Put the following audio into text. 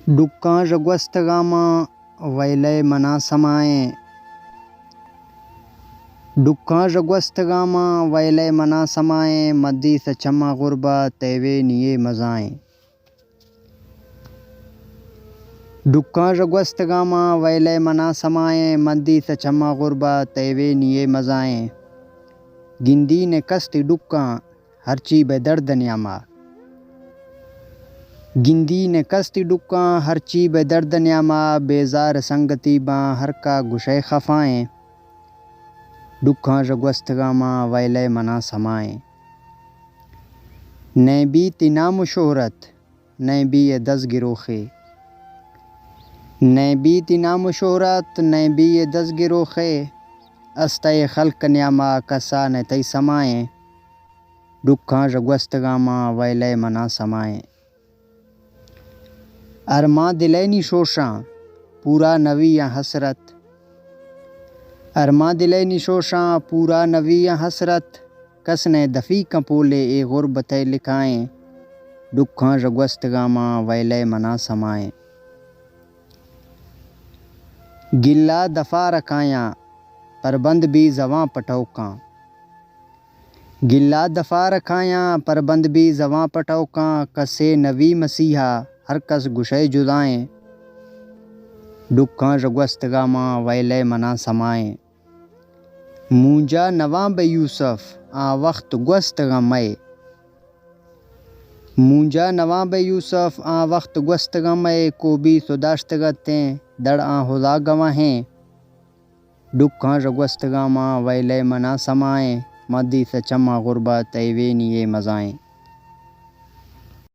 ڈکاں رگوستگاماں ویلے منا سمائیں ڈکاں رگوستگاماں ویلے منا سمائیں مدی سچما غربہ تیوے نیے مزائیں ڈکاں رگوستگاماں ویلے منا سمائیں مدی سچما غربہ تیوے نیے مزائیں گندی نے کستی ڈکاں ہرچی بے درد نیاما گندی نے کستی ڈکاں ہرچی بے درد نیاما بیزار سنگتی باں ہر کا گشے خفائیں ڈکاں رگوستگاماں ویلے منا سمائیں نئے بیتی نام و شہرت نئے بی دز گروخے نئے بیتی نام و شہرت نئے بی دز گروخے استے خلق نیاما کسا نے تی سمائیں ڈکاں رگوستگاماں ویلے منا سمائیں ارماں دلینی شوشاں پورا نوی یا حسرت ارماں دلینی شوشاں پورا نوی یا حسرت کس نے دفی کپولے اے غربت لکھائیں ڈکاں رگوستگاماں ویلے منا سمائیں گلا دفا رکھایاں پربند بھی زواں پٹوکاں گلا دفا رکھایاں پربند بھی زواں پٹوکاں کسے نوی مسیحا ہر کس گشے جدائیں ڈکاں رگوستگاماں ویلے منا سمائیں مونجا نواں بے یوسف آ وقت گوستگمے مونجا نواں بے یوسف آ وقت گوستگمے کو بھی سداشتگتیں دڑ آ خدا گواہیں ڈکاں رگوستگاماں ویلے منا سمائیں مدی سچما غربہ تیوے نیے مزائیں